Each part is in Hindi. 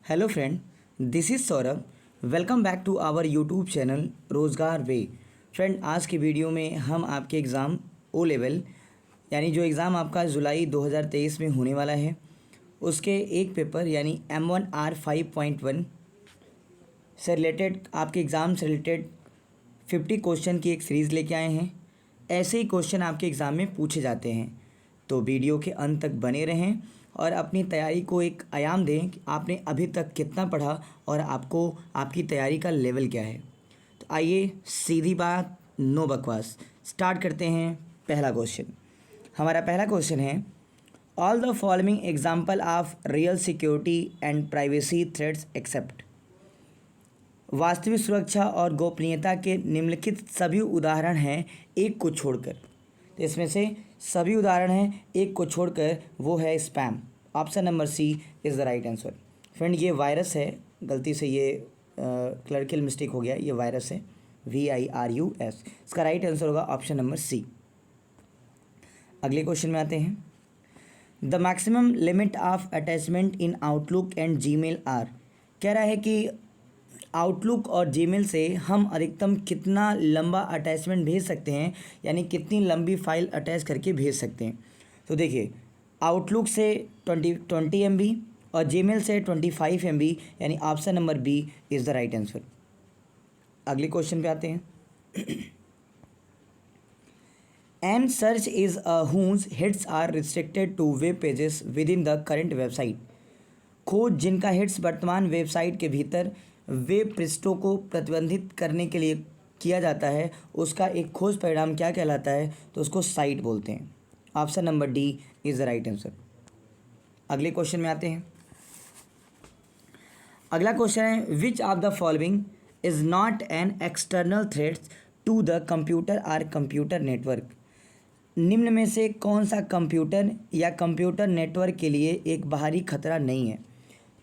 Hello friend, this is Saurabh. Welcome back to our YouTube channel Rozgar way. Friend, आज की वीडियो में हम आपके एग्ज़ाम ओ लेवल यानी जो एग्ज़ाम आपका जुलाई 2023 में होने वाला है उसके एक पेपर यानी M1R5.1 से रिलेटेड आपके एग्ज़ाम से रिलेटेड 50 क्वेश्चन की एक सीरीज़ लेके आए हैं। ऐसे ही क्वेश्चन आपके एग्ज़ाम में पूछे जाते हैं, तो वीडियो के अंत तक बने रहें और अपनी तैयारी को एक आयाम दें कि आपने अभी तक कितना पढ़ा और आपको आपकी तैयारी का लेवल क्या है। तो आइए सीधी बात, नो बकवास, स्टार्ट करते हैं। पहला क्वेश्चन, हमारा पहला क्वेश्चन है, all the following example of real security and privacy threats except. वास्तविक सुरक्षा और गोपनीयता के निम्नलिखित सभी उदाहरण हैं एक को छोड़कर। तो इसमें से सभी उदाहरण हैं एक को छोड़कर, वो है spam. Option number C is the right answer. Friend, ये वायरस है, गलती से ये क्लर्कियल मिस्टेक हो गया, ये वायरस है, VIRUS। इसका राइट आंसर होगा ऑप्शन नंबर सी। अगले क्वेश्चन में आते हैं, the maximum limit of attachment in Outlook and Gmail are. कह रहा है कि आउटलुक और जीमेल से हम अधिकतम कितना लंबा अटैचमेंट भेज सकते हैं, यानी कितनी लंबी फाइल अटैच करके भेज सकते हैं। तो देखिए, आउटलुक से 20 MB और जीमेल से 25 MB, यानी option number B is the right answer. अगले क्वेश्चन पे आते हैं, and search is whose hits are restricted to web pages within the current website. खोज जिनका हिट्स वर्तमान वेबसाइट के भीतर वेब पृष्ठों को प्रतिबंधित करने के लिए किया जाता है, उसका एक खोज परिणाम क्या कहलाता है? तो उसको साइट बोलते हैं। Option number D is the right answer. अगले क्वेश्चन में आते हैं। अगला क्वेश्चन है, which of the following is not an external threat to the computer or computer network. निम्न में से कौन सा कंप्यूटर या कंप्यूटर नेटवर्क के लिए एक बाहरी खतरा नहीं है?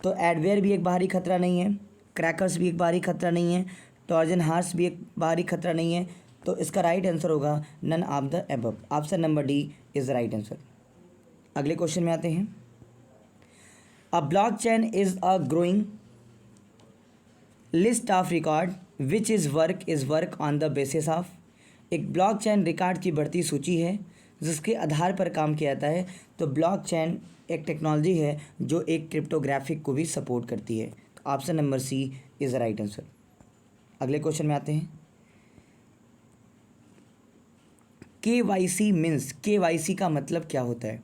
तो एडवेयर भी एक बाहरी खतरा नहीं है, क्रैकर्स भी एक बाहरी खतरा नहीं है, ट्रोजन हॉर्स भी एक बाहरी खतरा नहीं है। तो इसका राइट आंसर होगा none of the above. Option number D is the right answer. अगले क्वेश्चन में आते हैं, a blockchain is a growing list of record which is work on the basis of. एक ब्लॉकचेन रिकॉर्ड की बढ़ती सूची है जिसके आधार पर काम किया जाता है। तो ब्लॉकचेन एक टेक्नोलॉजी है जो एक क्रिप्टोग्राफिक को भी सपोर्ट करती है। तो option number C is the right answer. अगले क्वेश्चन में आते हैं, KYC मीन्स, KYC का मतलब क्या होता है?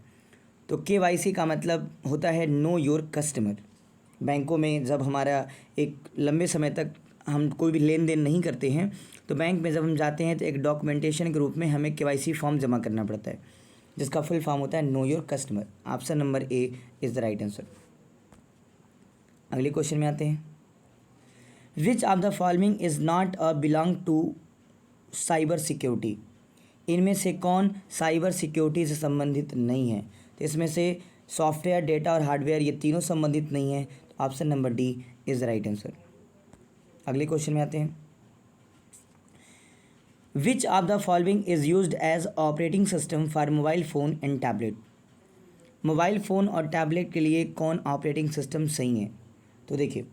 तो KYC का मतलब होता है नो योर कस्टमर। बैंकों में जब हमारा एक लंबे समय तक हम कोई भी लेन देन नहीं करते हैं, तो बैंक में जब हम जाते हैं तो एक डॉक्यूमेंटेशन के रूप में हमें KYC फॉर्म जमा करना पड़ता है, जिसका फुल फॉर्म होता है know your customer. Option number A is the right answer. अगले क्वेश्चन में आते हैं, which of the following is not a belong to cyber security. इनमें से कौन साइबर सिक्योरिटी से संबंधित नहीं है? तो इसमें से सॉफ्टवेयर, डेटा और हार्डवेयर, ये तीनों संबंधित नहीं है। तो option number D is the right answer. अगले क्वेश्चन में आते हैं, which of the following is used as operating system for mobile phone and tablet. Mobile phone और टैबलेट के लिए कौन ऑपरेटिंग सिस्टम सही है? तो देखिए,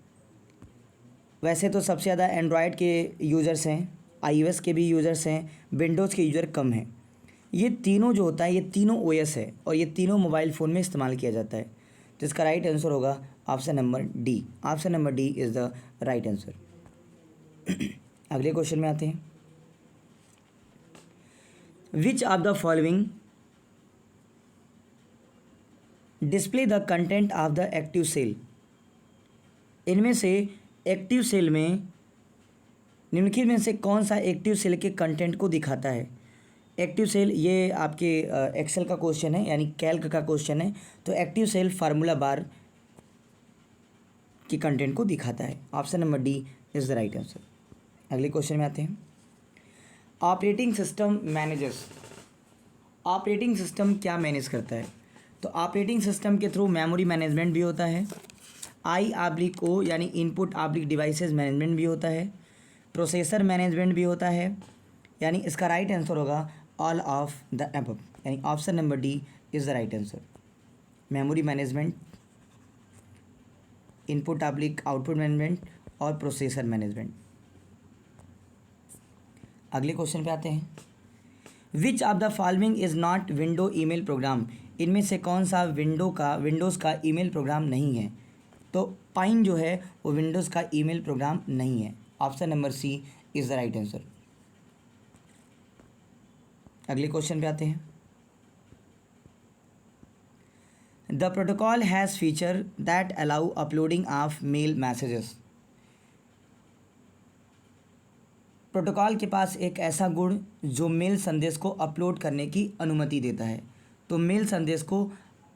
वैसे तो सबसे ज़्यादा एंड्रॉयड के यूज़र्स हैं, iOS के भी यूज़र्स हैं, विंडोज़ के यूज़र कम हैं। ये तीनों जो होता है, ये तीनों OS है और ये तीनों मोबाइल फ़ोन में इस्तेमाल किया जाता है। तो इसका राइट आंसर होगा option number D. Option number D is the right answer. अगले क्वेश्चन में आते हैं, which of the following display the content of the active cell. इनमें से एक्टिव सेल में निम्नलिखित में से कौन सा एक्टिव सेल के कंटेंट को दिखाता है? एक्टिव सेल, ये आपके एक्सेल का क्वेश्चन है, यानी कैल्क का क्वेश्चन है। तो एक्टिव सेल फार्मूला बार के कंटेंट को दिखाता है। Option number D is the right answer. अगले क्वेश्चन में आते हैं, operating system managers. Operating system क्या मैनेज करता है? तो ऑपरेटिंग सिस्टम के थ्रू मेमोरी मैनेजमेंट भी होता है, I/O यानी इनपुट ऑब्लिक डिवाइसेस मैनेजमेंट भी होता है, प्रोसेसर मैनेजमेंट भी होता है, यानी इसका राइट आंसर होगा ऑल ऑफ द अबव, यानी option number D is the right answer. Memory management, input output management और प्रोसेसर मैनेजमेंट। अगले क्वेश्चन पे आते हैं, which of the following is not window email program, इनमें से कौन सा विंडोज़ का ईमेल प्रोग्राम नहीं है। तो पाइन जो है वो विंडोज़ का ईमेल प्रोग्राम नहीं है। Option number C is the right answer. अगले क्वेश्चन पे आते हैं, the protocol has feature that allow uploading of mail messages. Protocol के पास एक ऐसा गुण जो मेल संदेश को अपलोड करने की अनुमति देता है। तो मेल संदेश को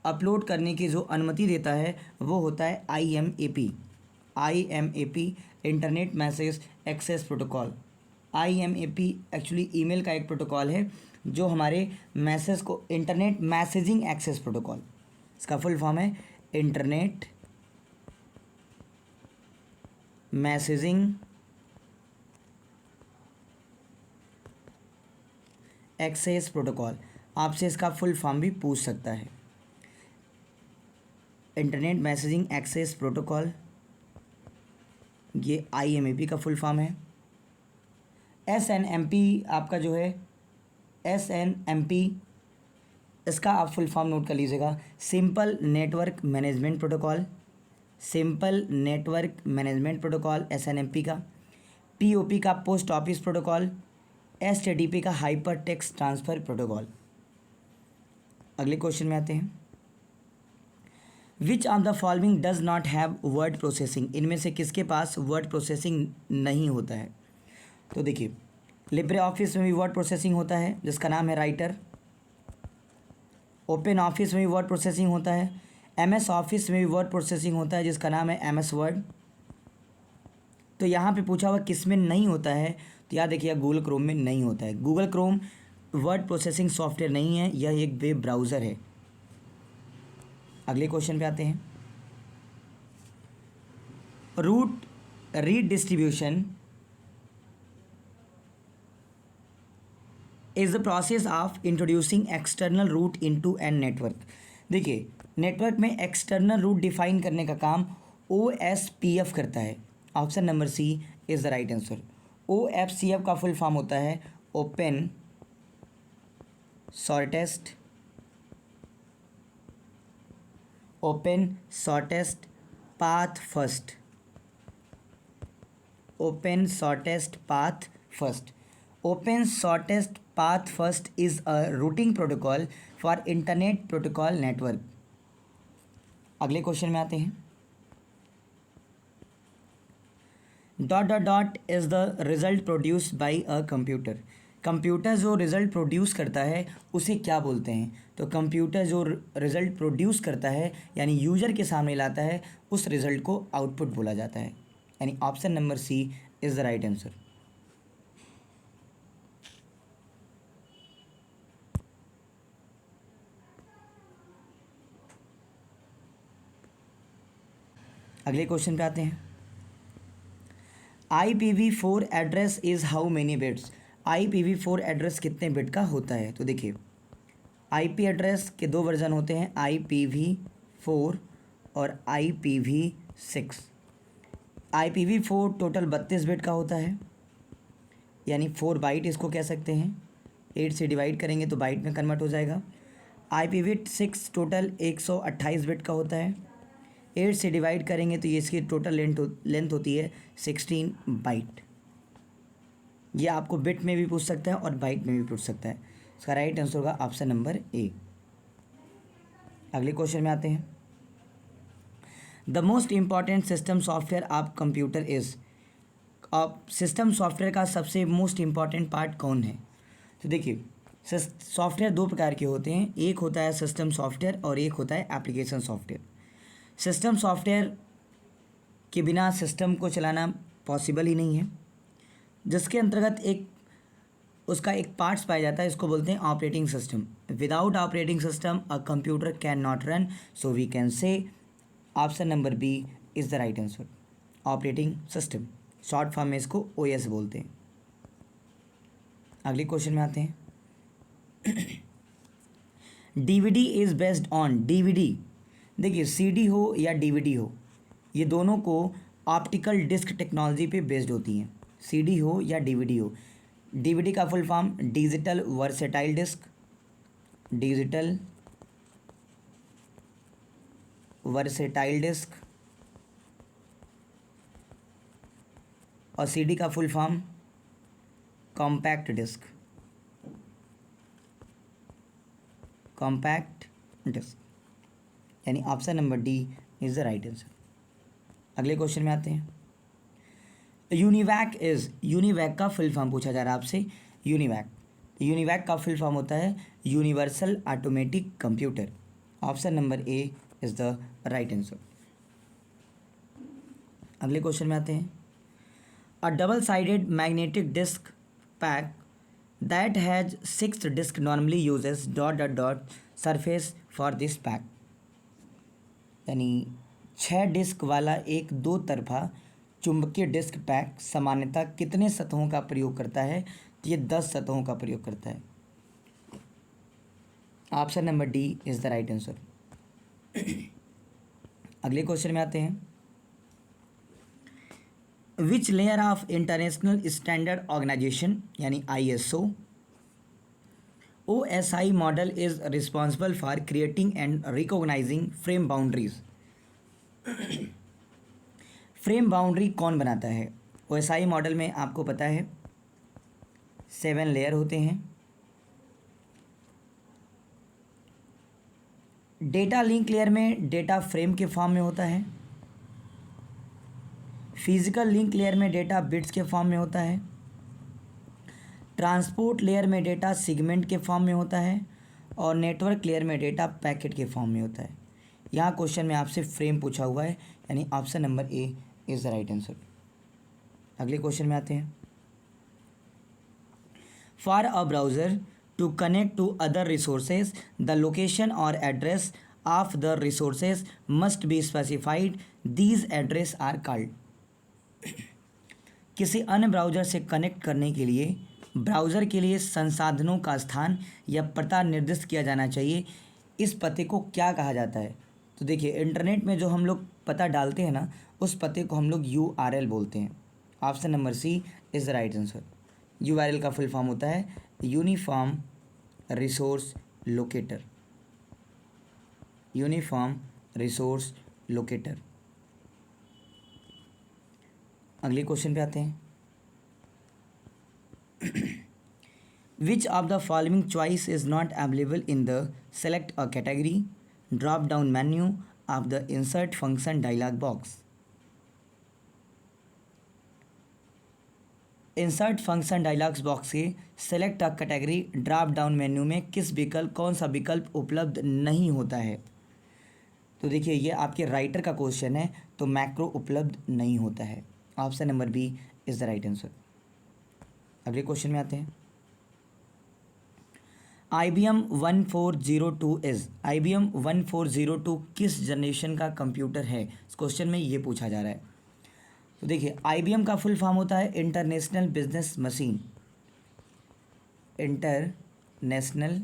अपलोड करने की जो अनुमति देता है वो होता है IMAP, internet message access protocol. IMAP actually email का एक प्रोटोकॉल है जो हमारे मैसेज को, इंटरनेट मैसेजिंग एक्सेस प्रोटोकॉल, इसका फुल फॉर्म है इंटरनेट मैसेजिंग एक्सेस प्रोटोकॉल। आपसे इसका फुल फॉर्म भी पूछ सकता है, इंटरनेट मैसेजिंग एक्सेस प्रोटोकॉल, ये IMAP का फुल फॉर्म है। SNMP आपका जो है SNMP, इसका आप फुल फॉर्म नोट कर लीजिएगा, simple network management protocol, simple network management protocol SNMP का। POP का पोस्ट ऑफिस प्रोटोकॉल, HTTP का हाइपर टेक्स्ट ट्रांसफ़र प्रोटोकॉल। अगले क्वेश्चन में आते हैं, which of the following does not have word processing, इनमें से किसके पास वर्ड प्रोसेसिंग नहीं होता है। तो देखिए, लिब्रे ऑफिस में भी वर्ड प्रोसेसिंग होता है जिसका नाम है राइटर, ओपन ऑफिस में भी वर्ड प्रोसेसिंग होता है, MS ऑफिस में भी वर्ड प्रोसेसिंग होता है जिसका नाम है MS वर्ड। तो यहाँ पे पूछा हुआ किस में नहीं होता है, तो याद देखिए गूगल क्रोम में नहीं होता है। Google Chrome word processing software नहीं है, यह एक वेब ब्राउज़र है। अगले क्वेश्चन पे आते हैं, route redistribution is the process of introducing external route into an network. देखिए, नेटवर्क में एक्सटर्नल रूट डिफाइन करने का काम OSPF करता है। Option number C is the right answer. OSPF का फुल फॉर्म होता है open shortest path first, open shortest path first. Open shortest path first is a routing protocol for internet protocol network. अगले क्वेश्चन में आते हैं, dot dot dot is the result produced by a computer. Computer जो रिज़ल्ट प्रोड्यूस करता है उसे क्या बोलते हैं। तो कंप्यूटर जो रिज़ल्ट प्रोड्यूस करता है यानी यूज़र के सामने लाता है, उस रिज़ल्ट को आउटपुट बोला जाता है। यानी option number C is the right answer. अगले क्वेश्चन पे आते हैं, IPv4 address is how many bits. IPv4 address कितने बिट का होता है। तो देखिए, IP एड्रेस के दो वर्जन होते हैं, IPv4 और IPv6। IPv4 टोटल 32 बिट का होता है, यानी 4 बाइट इसको कह सकते हैं। 8 से डिवाइड करेंगे तो बाइट में कन्वर्ट हो जाएगा। IPv6 टोटल 128 बिट का होता है। 8 से डिवाइड करेंगे तो ये इसकी टोटल लेंथ होती है 16 बाइट। ये आपको बिट में भी पूछ सकता है और बाइट में भी पूछ सकता है। इसका राइट आंसर होगा ऑप्शन नंबर ए। अगले क्वेश्चन में आते हैं, the most important system software of computer is. अब सिस्टम सॉफ्टवेयर का सबसे मोस्ट इम्पॉर्टेंट पार्ट कौन है। तो देखिए, सॉफ्टवेयर दो प्रकार के होते हैं, एक होता है सिस्टम सॉफ्टवेयर और एक होता है एप्लीकेशन सॉफ्टवेयर। सिस्टम सॉफ्टवेयर के बिना सिस्टम को चलाना पॉसिबल ही नहीं है, जिसके अंतर्गत उसका एक पार्ट्स पाया जाता है, इसको बोलते हैं operating system. Without operating system a computer can not run, so we can say option number B is the right answer. Operating system, short form में इसको OS बोलते हैं। अगले क्वेश्चन में आते हैं, DVD is based on. DVD, देखिए CD हो या DVD हो, ये दोनों को ऑप्टिकल डिस्क टेक्नोलॉजी पे बेस्ड होती हैं, सीडी हो या डीवीडी हो। डीवीडी का full form digital versatile disc, digital versatile disc, और सीडी का full form compact disc, compact disc, यानी option number D is the right answer. अगले क्वेश्चन में आते हैं। यूनिवैक यूनिवैक का फुल फॉर्म पूछा जा रहा है आपसे। यूनिवैक का फुल फॉर्म होता है universal automatic computer. Option number A is the right answer. अगले क्वेश्चन में आते हैं। A double sided magnetic disk pack that has 6 disk normally uses dot surface for this pack, यानी 6 डिस्क वाला एक दो तरफा चुंबकीय डिस्क पैक सामान्यतः कितने सतहों का प्रयोग करता है? तो ये 10 सतहों का प्रयोग करता है। Option number D is the right answer. अगले क्वेश्चन में आते हैं। Which layer of international standard organization यानी ISO OSI model is responsible for creating and recognizing frame boundaries. Frame boundary कौन बनाता है? OSI मॉडल में आपको पता है 7 लेयर होते हैं। डेटा लिंक लेयर में डेटा फ्रेम के फॉर्म में होता है। फिजिकल लिंक लेयर में डेटा बिट्स के फॉर्म में होता है। ट्रांसपोर्ट लेयर में डेटा सेगमेंट के फॉर्म में होता है। और नेटवर्क लेयर में डेटा पैकेट के फॉर्म में होता है। यहाँ क्वेश्चन में आपसे फ्रेम पूछा हुआ है, यानी option number A is the right answer. अगले क्वेश्चन में आते हैं। For a browser to connect to other resources the location और address of the resources must be specified, these address are called. किसी अन्य ब्राउज़र से कनेक्ट करने के लिए ब्राउज़र के लिए संसाधनों का स्थान या पता निर्दिष्ट किया जाना चाहिए। इस पते को क्या कहा जाता है? तो देखिए, इंटरनेट में जो हम लोग पता डालते हैं ना, उस पते को हम लोग URL बोलते हैं। Option number C is the right answer. URL का फुल फॉर्म होता है uniform resource locator, uniform resource locator. अगले क्वेश्चन पे आते हैं। Which of the following choice is not available in the select a category drop down menu of the insert function dialog box. Insert function dialogs box के select a category drop down menu में किस विकल्प कौन सा विकल्प उपलब्ध नहीं होता है? तो देखिए, ये आपके राइटर का क्वेश्चन है, तो मैक्रो उपलब्ध नहीं होता है। Option number B is the right answer. अगले क्वेश्चन में आते हैं। IBM 1402 इज IBM 1402 किस जनरेशन का कंप्यूटर है? इस क्वेश्चन में ये पूछा जा रहा है। तो देखिए, IBM का फुल फॉर्म होता है international business machine, international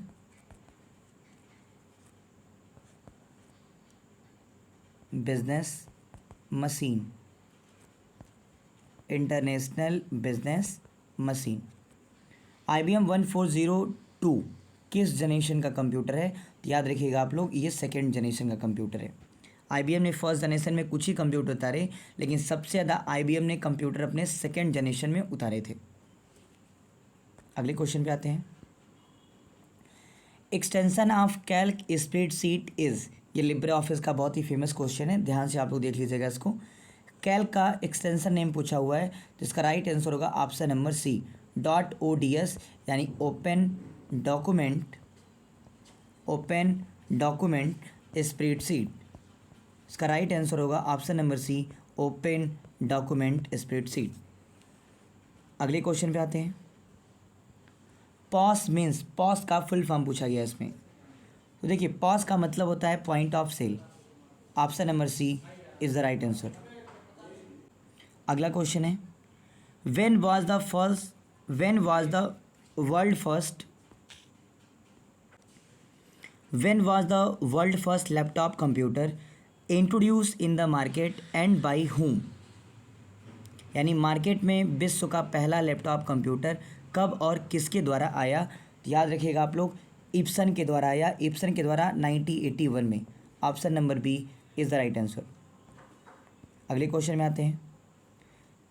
business machine, international business machine. IBM 1402 किस जनरेशन का कंप्यूटर है? तो याद रखिएगा आप लोग, ये सेकेंड जनरेशन का कंप्यूटर है। IBM ने फर्स्ट जनरेशन में कुछ ही कंप्यूटर उतारे, लेकिन सबसे ज़्यादा IBM ने कंप्यूटर अपने सेकेंड जनरेशन में उतारे थे। अगले क्वेश्चन पे आते हैं। Extension of Calc spreadsheet is, ये लिब्रे ऑफिस का बहुत ही फेमस क्वेश्चन है, ध्यान से आप लोग देख लीजिएगा इसको। कैल्क का एक्सटेंशन नेम पूछा हुआ है, जिसका राइट आंसर होगा ऑप्शन नंबर सी .ods, यानी ओपन डॉक्यूमेंट स्प्रेडशीट। इसका राइट आंसर होगा option number C open document spreadsheet. अगले क्वेश्चन पे आते हैं। पॉस मीन्स, पॉस का फुल फॉर्म पूछा गया इसमें। तो देखिए, पॉस का मतलब होता है point of sale. Option number C is the right answer. अगला क्वेश्चन है। When was the world first laptop computer introduce in the market and by whom, यानी मार्केट में विश्व का पहला लैपटॉप कंप्यूटर कब और किसके द्वारा आया। तो याद रखिएगा आप लोग, इप्सन के द्वारा आया, इप्सन के द्वारा 1981 में। Option number B is the right answer. अगले क्वेश्चन में आते हैं।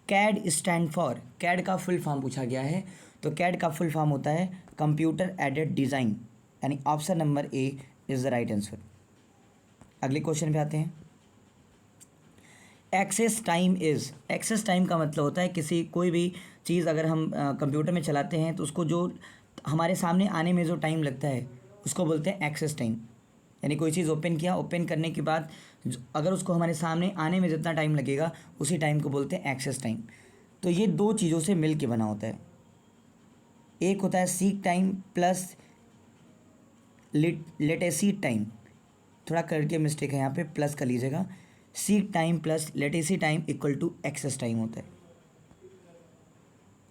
कैड स्टैंड फॉर, कैड का फुल फॉर्म पूछा गया है, तो कैड का फुल फॉर्म होता है कंप्यूटर एडेड डिज़ाइन, यानी option number A is the right answer. अगले क्वेश्चन पे आते हैं। Access time is, access time का मतलब होता है किसी कोई भी चीज़ अगर हम कंप्यूटर में चलाते हैं तो उसको जो हमारे सामने आने में जो टाइम लगता है उसको बोलते हैं एक्सेस टाइम। यानी कोई चीज़ ओपन किया, ओपन करने के बाद अगर उसको हमारे सामने आने में जितना टाइम लगेगा उसी टाइम को बोलते हैं एक्सेस टाइम। तो ये दो चीज़ों से मिल के बना होता है। एक होता है seek time plus latency time, थोड़ा करके मिस्टेक है यहाँ पे, प्लस कर लीजिएगा। Seek time plus latency time equal to access time होता है,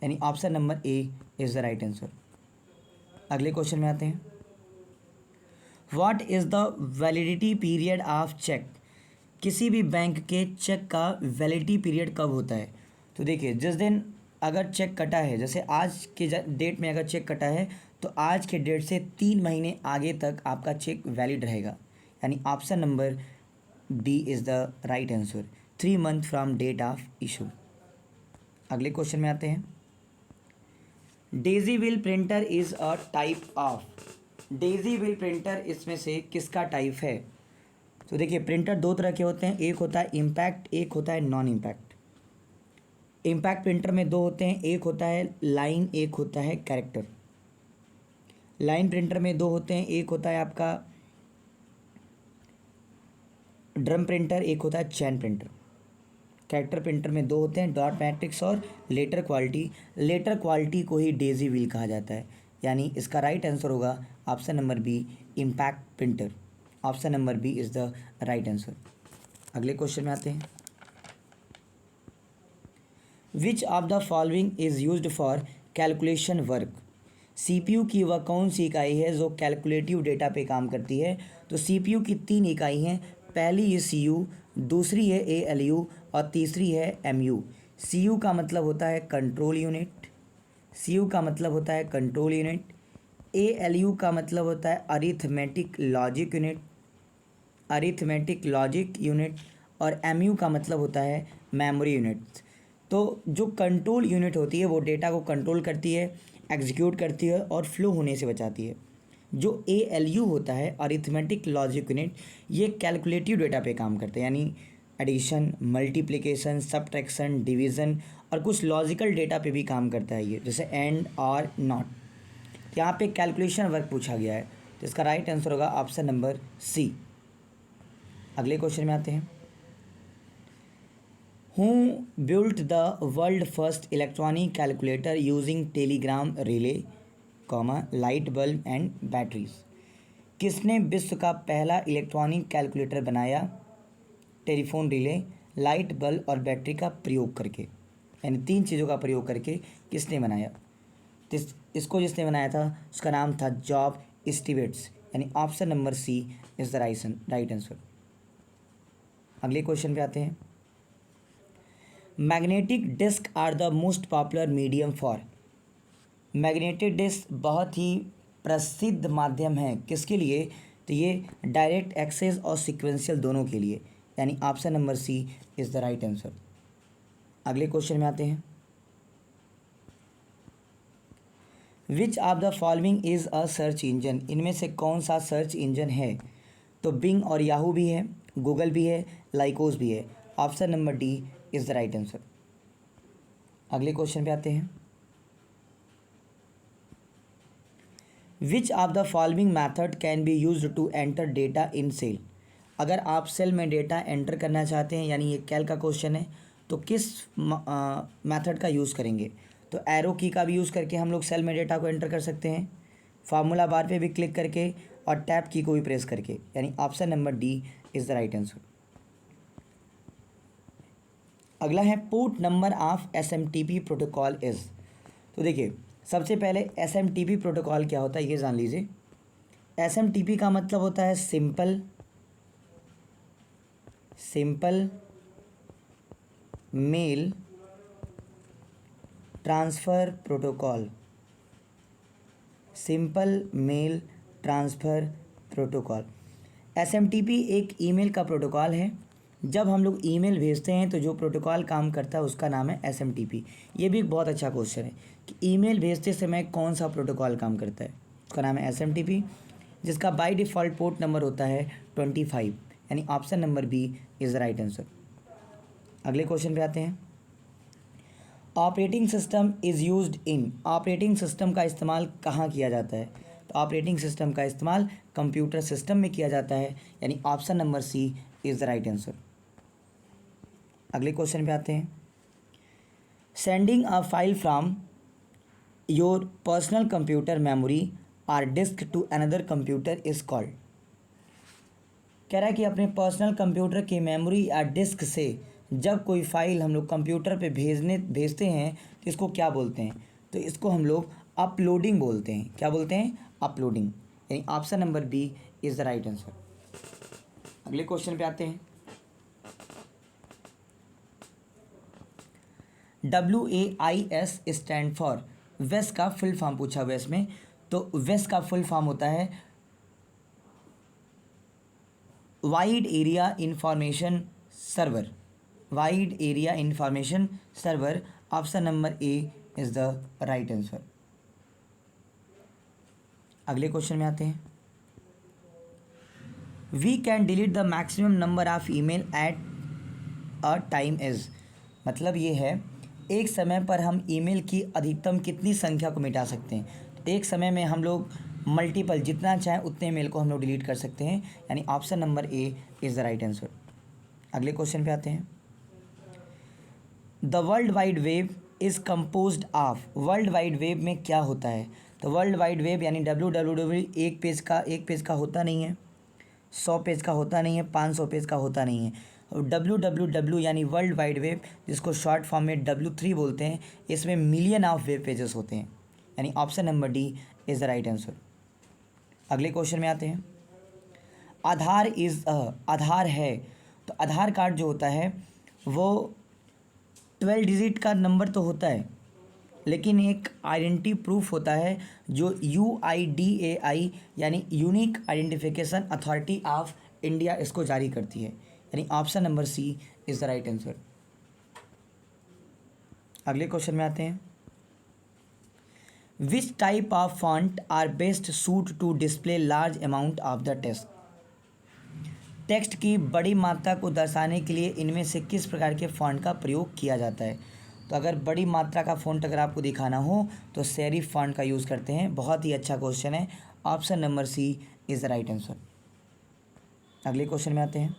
यानी option number A is the right answer. अगले क्वेश्चन में आते हैं। What is the validity period of cheque, किसी भी बैंक के चेक का वैलिडिटी पीरियड कब होता है। तो देखिए, जिस दिन अगर चेक कटा है, जैसे आज के डेट में अगर चेक कटा है तो आज के डेट से 3 महीने आगे तक आपका चेक वैलिड रहेगा, यानी option number D is the right answer, 3 month from date of issue. अगले क्वेश्चन में आते हैं। Daisy wheel printer is a type of, daisy wheel printer इसमें से किसका टाइप है। तो देखिए, प्रिंटर दो तरह के होते हैं, एक होता है इम्पैक्ट, एक होता है नॉन इम्पैक्ट। इम्पैक्ट प्रिंटर में दो होते हैं, एक होता है लाइन, एक होता है कैरेक्टर। लाइन प्रिंटर में दो होते हैं, एक होता है आपका ड्रम प्रिंटर, एक होता है चैन प्रिंटर। कैरेक्टर प्रिंटर में दो होते हैं, डॉट मैट्रिक्स और लेटर क्वालिटी। लेटर क्वालिटी को ही डेजी व्हील कहा जाता है, यानी इसका राइट आंसर होगा option number B, impact printer. Option number B is the right answer. अगले क्वेश्चन में आते हैं। Which of the following is used for calculation work, CPU की वह कौन सी इकाई है जो कैलकुलेटिव डेटा पे काम करती है। तो सीपीयू की 3 इकाई हैं, पहली है सीयू, दूसरी है एएलयू और तीसरी है एमयू। सीयू का मतलब होता है कंट्रोल यूनिट, सीयू का मतलब होता है कंट्रोल यूनिट, एएलयू का मतलब होता है arithmetic logic unit, arithmetic logic unit, और एमयू का मतलब होता है मेमोरी यूनिट। तो जो कंट्रोल यूनिट होती है वो डेटा को कंट्रोल करती है, एग्जीक्यूट करती है और फ्लो होने से बचाती है। जो एएलयू होता है अरिथमेटिक लॉजिक यूनिट, ये कैलकुलेटिव डेटा पे काम करते हैं, यानी एडिशन, मल्टीप्लिकेशन, सब्ट्रैक्शन, डिवीज़न और कुछ लॉजिकल डेटा पे भी काम करता है ये, जैसे एंड और नॉट। यहाँ पे कैलकुलेशन वर्क पूछा गया है, तो इसका राइट आंसर होगा ऑप्शन नंबर सी। अगले क्वेश्चन में आते हैं। Who built the world first electronic calculator using Telegram relay, light bulb and batteries, किसने विश्व का पहला इलेक्ट्रॉनिक कैलकुलेटर बनाया टेलीफोन रिले, लाइट बल्ब और बैटरी का प्रयोग करके, यानी 3 चीज़ों का प्रयोग करके किसने बनाया। तो इसको जिसने बनाया था उसका नाम था जॉब स्टीवेट्स, यानी option number C is the right answer. अगले क्वेश्चन पे आते हैं। Magnetic disk are the most popular medium for, magnetic disk बहुत ही प्रसिद्ध माध्यम है किसके लिए। तो ये डायरेक्ट एक्सेस और सीक्वेंशियल दोनों के लिए, यानी option number C is the right answer. अगले क्वेश्चन में आते हैं। Which of the following is a search engine, इनमें से कौन सा सर्च इंजन है। तो बिंग और याहू भी है, गूगल भी है, लाइकोस भी है। Option number D is the right answer. अगले क्वेश्चन पे आते हैं। Which of the following method can be use to enter data in cell, अगर आप सेल में डेटा एंटर करना चाहते हैं, यानी ये कैल का क्वेश्चन है, तो किस मेथड का यूज़ करेंगे। तो एरो की का भी यूज़ करके हम लोग सेल में डेटा को एंटर कर सकते हैं, फार्मूला बार पे भी क्लिक करके और टैब की को भी प्रेस करके, यानी option number D is the right answer. अगला है port number of SMTP protocol is. तो देखिए, सबसे पहले एसएमटीपी प्रोटोकॉल क्या होता है ये जान लीजिए। एसएमटीपी का मतलब होता है simple simple mail transfer protocol, simple mail transfer protocol. SMTP एक ईमेल का प्रोटोकॉल है। जब हम लोग ईमेल भेजते हैं तो जो प्रोटोकॉल काम करता है उसका नाम है एसएमटीपी। ये भी एक बहुत अच्छा क्वेश्चन है कि ईमेल भेजते समय कौन सा प्रोटोकॉल काम करता है, उसका नाम है एसएमटीपी, जिसका बाय डिफ़ॉल्ट पोर्ट नंबर होता है 25, यानी option number B is the right answer. अगले क्वेश्चन पे आते हैं। Operating system is used in, operating system का इस्तेमाल कहाँ किया जाता है? तो ऑपरेटिंग सिस्टम का इस्तेमाल कंप्यूटर सिस्टम में किया जाता है, यानी option number C is the right answer. अगले क्वेश्चन पे आते हैं। Sending a file from your personal computer memory or disk to another computer is called. कह रहा है कि अपने पर्सनल कंप्यूटर की मेमोरी या डिस्क से जब कोई फ़ाइल हम लोग कंप्यूटर पे भेजते हैं तो इसको क्या बोलते हैं? तो इसको हम लोग अपलोडिंग बोलते हैं। क्या बोलते हैं? अपलोडिंग, यानी option number B is the right answer. अगले क्वेश्चन पे आते हैं। WAIS स्टैंड फॉर, वेस का फुल फॉर्म पूछा हुआ है इसमें। तो वेस का फुल फॉर्म होता है wide area information server, wide area information server. Option number A is the right answer. अगले क्वेश्चन में आते हैं। We can delete the maximum number of email at a time is, मतलब ये है एक समय पर हम ईमेल की अधिकतम कितनी संख्या को मिटा सकते हैं। एक समय में हम लोग मल्टीपल जितना चाहें उतने ईमेल को हम लोग डिलीट कर सकते हैं, यानी option number A is the right answer. अगले क्वेश्चन पे आते हैं। The world wide web is composed of, world wide web में क्या होता है? तो वर्ल्ड वाइड वेब यानी WWW एक पेज का होता नहीं है, 100 पेज का होता नहीं है, 500 पेज का होता नहीं है। और WWW यानी वर्ल्ड वाइड वेब, जिसको शॉर्ट फॉर्म में W3 बोलते हैं, इसमें मिलियन ऑफ वेब पेजेस होते हैं, यानी option number D is the right answer. अगले क्वेश्चन में आते हैं। आधार है, तो आधार कार्ड जो होता है वो 12 डिजिट का नंबर तो होता है, लेकिन एक आइडेंटिटी प्रूफ होता है जो UIDAI यानी unique identification authority of India इसको जारी करती है, यानी option number C is the right answer. अगले क्वेश्चन में आते हैं। Which type of font are best suit to display large amount of the text की बड़ी मात्रा को दर्शाने के लिए इनमें से किस प्रकार के फॉन्ट का प्रयोग किया जाता है? तो अगर बड़ी मात्रा का फ़ॉन्ट अगर आपको दिखाना हो तो सेरिफ फॉन्ट का यूज़ करते हैं। बहुत ही अच्छा क्वेश्चन है, option number C is the right answer. अगले क्वेश्चन में आते हैं।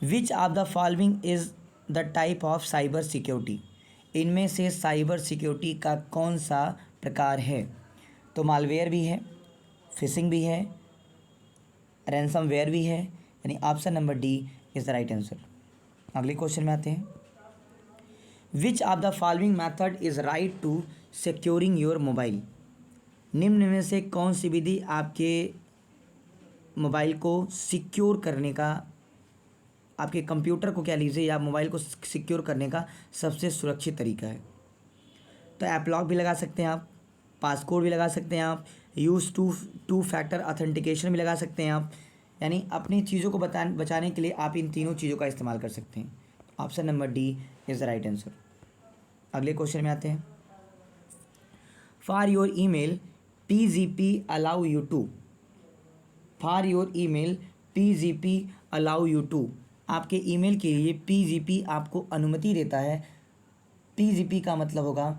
Which of the following is the type of cyber security, इनमें से साइबर सिक्योरिटी का कौन सा प्रकार है? तो मालवेयर भी है, फिशिंग भी है, रैंसमवेयर भी है, यानी option number D is the right answer. अगले क्वेश्चन में आते हैं। Which of the following method is right to securing your mobile, निम्न में से कौन सी विधि आपके मोबाइल को सिक्योर करने का, आपके कंप्यूटर को कह लीजिए या मोबाइल को सिक्योर करने का सबसे सुरक्षित तरीका है? तो ऐप लॉक भी लगा सकते हैं आप, पासकोड भी लगा सकते हैं आप, यूज़ टू फैक्टर ऑथेंटिकेशन भी लगा सकते हैं आप, यानी अपनी चीज़ों को बचाने के लिए आप इन तीनों चीज़ों का इस्तेमाल कर सकते हैं। Option number D is the right answer. अगले क्वेश्चन में आते हैं। For your email PGP allow you to, for your email PGP allow you to, आपके ईमेल के लिए PGP आपको अनुमति देता है। PGP का मतलब होगा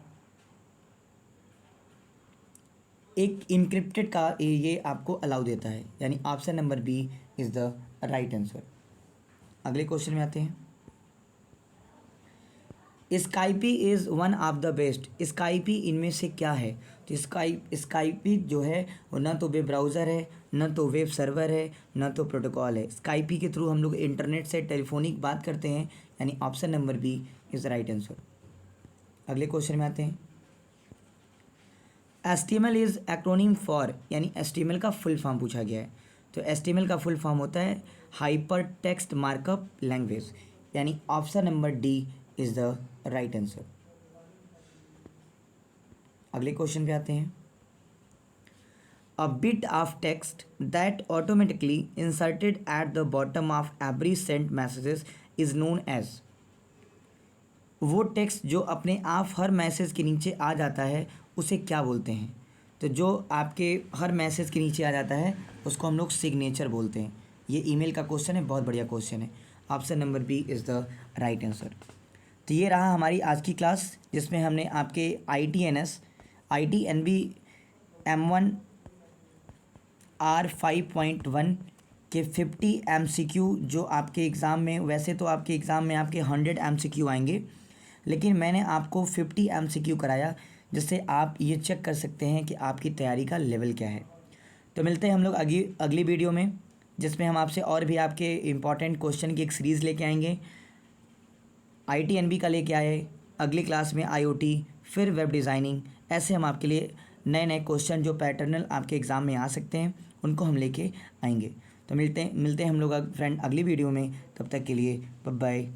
एक इनक्रिप्टेड का, ये आपको अलाउ देता है, यानी option number B is the right answer. अगले क्वेश्चन में आते हैं। Skype is one of the best, Skype इनमें से क्या है? तो स्काइपी जो है वो ना तो वेब ब्राउज़र है, ना तो वेब सर्वर है, ना तो प्रोटोकॉल है। स्काइपी के थ्रू हम लोग इंटरनेट से टेलीफोनिक बात करते हैं, यानी option number B is the right answer. अगले क्वेश्चन में आते हैं। HTML इज़ एक्रोनिम फॉर, यानी HTML का फुल फॉर्म पूछा गया है। तो HTML का फुल फॉर्म होता है हाइपर टेक्स्ट मार्कअप लैंग्वेज, यानी option number D is the right answer. अगले क्वेश्चन पे आते हैं। A bit of text that automatically inserted at the bottom of every sent messages is known as। वो टेक्स्ट जो अपने आप हर मैसेज के नीचे आ जाता है उसे क्या बोलते हैं? तो जो आपके हर मैसेज के नीचे आ जाता है उसको हम लोग सिग्नेचर बोलते हैं। ये ईमेल का क्वेश्चन है, बहुत बढ़िया क्वेश्चन है। Option number B is the right answer. तो ये रहा हमारी आज की क्लास, जिसमें हमने आपके ITNS ITNB M1 R5.1 के 50 MCQ जो आपके एग्ज़ाम में, वैसे तो आपके एग्ज़ाम में आपके 100 MCQ आएंगे, लेकिन मैंने आपको 50 MCQ कराया, जिससे आप ये चेक कर सकते हैं कि आपकी तैयारी का लेवल क्या है। तो मिलते हैं हम लोग अगली वीडियो में, जिसमें हम आपसे और भी आपके इम्पॉर्टेंट क्वेश्चन की एक सीरीज़ लेके आएंगे। ITNB का लेके आए, अगली क्लास में IoT, फिर वेब डिज़ाइनिंग। ऐसे हम आपके लिए नए नए क्वेश्चन जो पैटर्नल आपके एग्ज़ाम में आ सकते हैं उनको हम लेके आएंगे। तो मिलते हैं हम लोग फ्रेंड अगली वीडियो में। तब तक के लिए बाय बाय।